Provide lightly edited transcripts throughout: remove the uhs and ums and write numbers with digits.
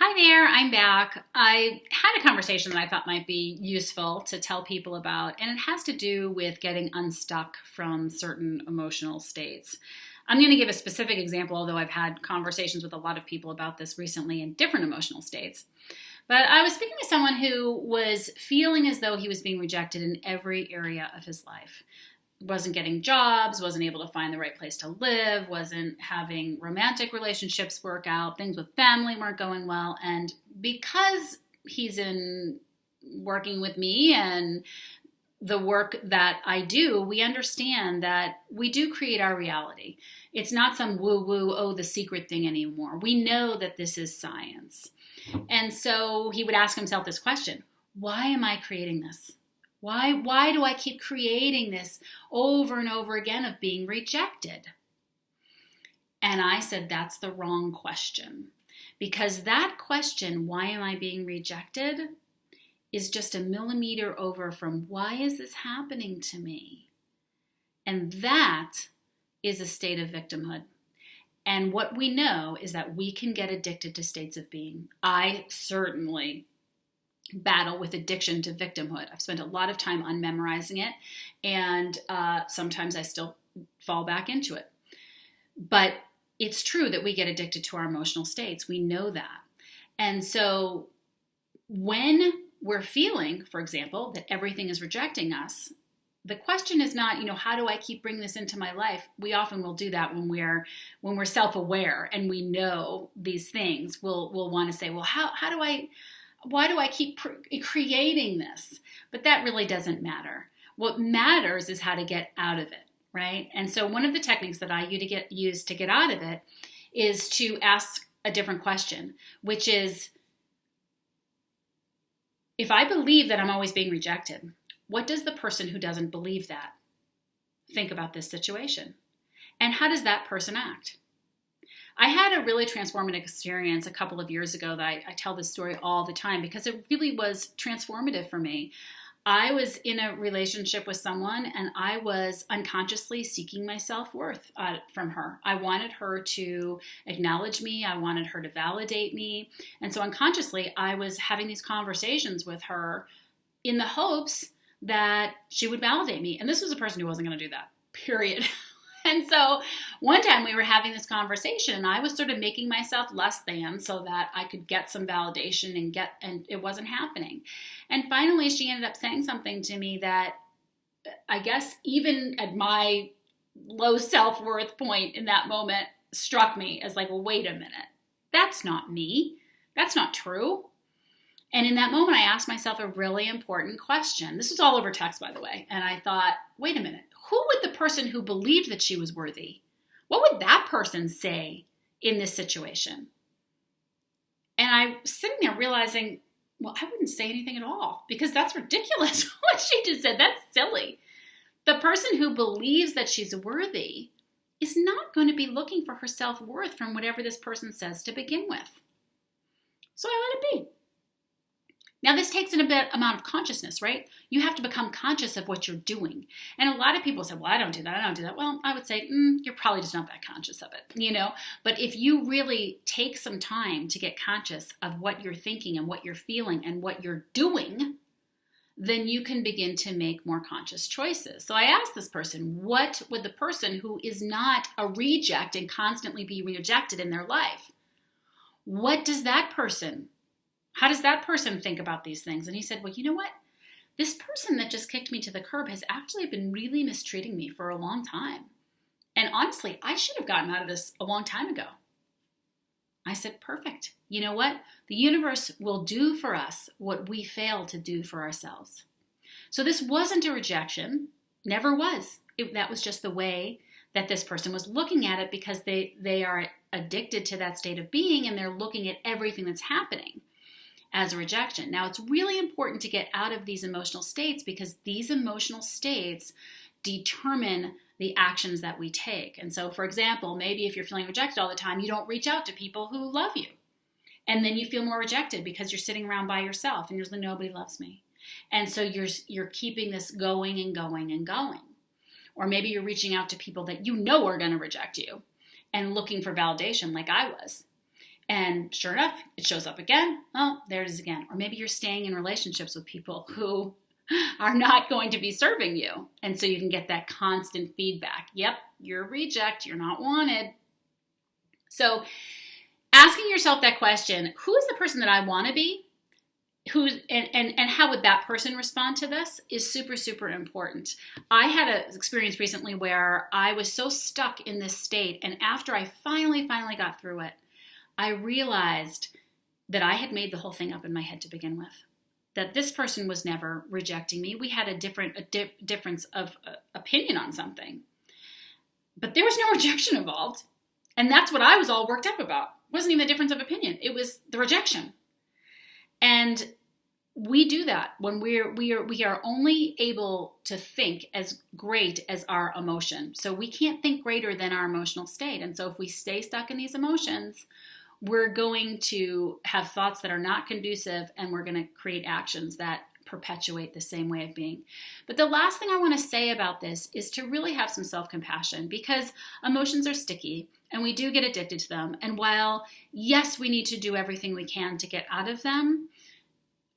Hi there, I'm back. I had a conversation that I thought might be useful to tell people about, and it has to do with getting unstuck from certain emotional states. I'm going to give a specific example, although I've had conversations with a lot of people about this recently in different emotional states. But I was speaking to someone who was feeling as though he was being rejected in every area of his life. Wasn't getting jobs, wasn't able to find the right place to live, wasn't having romantic relationships work out, things with family weren't going well. And because he's in working with me and the work that I do, we understand that we do create our reality. It's not some woo-woo, oh, the secret thing anymore. We know that this is science. And so he would ask himself this question: why am I creating this? Why do I keep creating this over and over again of being rejected? And I said, that's the wrong question. Because that question, why am I being rejected, is just a millimeter over from why is this happening to me? And that is a state of victimhood. And what we know is that we can get addicted to states of being. I certainly battle with addiction to victimhood. I've spent a lot of time unmemorizing it, and sometimes I still fall back into it. But it's true that we get addicted to our emotional states. We know that. And so when we're feeling, for example, that everything is rejecting us, the question is not, how do I keep bringing this into my life? We often will do that when we're self-aware and we know these things. We'll want to say, well, why do I keep creating this? But that really doesn't matter. What matters is how to get out of it, right? And so one of the techniques that I use to get out of it is to ask a different question, which is, if I believe that I'm always being rejected, what does the person who doesn't believe that think about this situation? And how does that person act? I had a really transformative experience a couple of years ago that I tell this story all the time because it really was transformative for me. I was in a relationship with someone and I was unconsciously seeking my self-worth from her. I wanted her to acknowledge me. I wanted her to validate me. And so unconsciously, I was having these conversations with her in the hopes that she would validate me. And this was a person who wasn't going to do that, period. And so one time we were having this conversation and I was sort of making myself less than so that I could get some validation and it wasn't happening. And finally she ended up saying something to me that I guess even at my low self-worth point in that moment struck me as like, well, wait a minute. That's not me. That's not true. And in that moment I asked myself a really important question. This was all over text, by the way. And I thought, wait a minute. Who would the person who believed that she was worthy, what would that person say in this situation? And I was sitting there realizing, well, I wouldn't say anything at all because that's ridiculous what she just said. That's silly. The person who believes that she's worthy is not going to be looking for her self-worth from whatever this person says to begin with. So I let it be. Now, this takes an amount of consciousness, right? You have to become conscious of what you're doing. And a lot of people say, well, I don't do that. Well, I would say, you're probably just not that conscious of it, But if you really take some time to get conscious of what you're thinking and what you're feeling and what you're doing, then you can begin to make more conscious choices. So I asked this person, what would the person who is not a reject and constantly be rejected in their life, how does that person think about these things? And he said, well, you know what? This person that just kicked me to the curb has actually been really mistreating me for a long time. And honestly, I should have gotten out of this a long time ago. I said, perfect. You know what? The universe will do for us what we fail to do for ourselves. So this wasn't a rejection. Never was. That was just the way that this person was looking at it because they are addicted to that state of being and they're looking at everything that's happening as a rejection. Now, it's really important to get out of these emotional states because these emotional states determine the actions that we take. And so, for example, maybe if you're feeling rejected all the time, you don't reach out to people who love you. And then you feel more rejected because you're sitting around by yourself and you're like, nobody loves me. And so you're keeping this going and going and going. Or maybe you're reaching out to people that you know are going to reject you and looking for validation like I was. And sure enough, it shows up again. Oh, there it is again. Or maybe you're staying in relationships with people who are not going to be serving you. And so you can get that constant feedback. Yep, you're a reject. You're not wanted. So asking yourself that question, who is the person that I want to be? And how would that person respond to this is super, super important. I had an experience recently where I was so stuck in this state. And after I finally got through it, I realized that I had made the whole thing up in my head to begin with. That this person was never rejecting me. We had a difference of opinion on something. But there was no rejection involved. And that's what I was all worked up about. It wasn't even a difference of opinion. It was the rejection. And we do that when we are only able to think as great as our emotion. So we can't think greater than our emotional state. And so if we stay stuck in these emotions, we're going to have thoughts that are not conducive, and we're going to create actions that perpetuate the same way of being. But the last thing I want to say about this is to really have some self-compassion, because emotions are sticky and we do get addicted to them. And while, yes, we need to do everything we can to get out of them,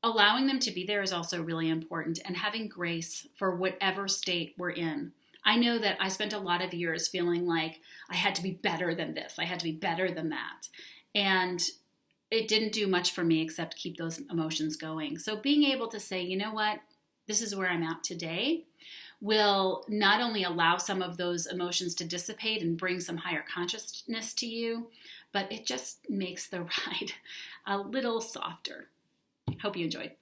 allowing them to be there is also really important, and having grace for whatever state we're in. I know that I spent a lot of years feeling like I had to be better than this. I had to be better than that. And it didn't do much for me except keep those emotions going. So being able to say, you know what, this is where I'm at today, will not only allow some of those emotions to dissipate and bring some higher consciousness to you, but it just makes the ride a little softer. Hope you enjoyed.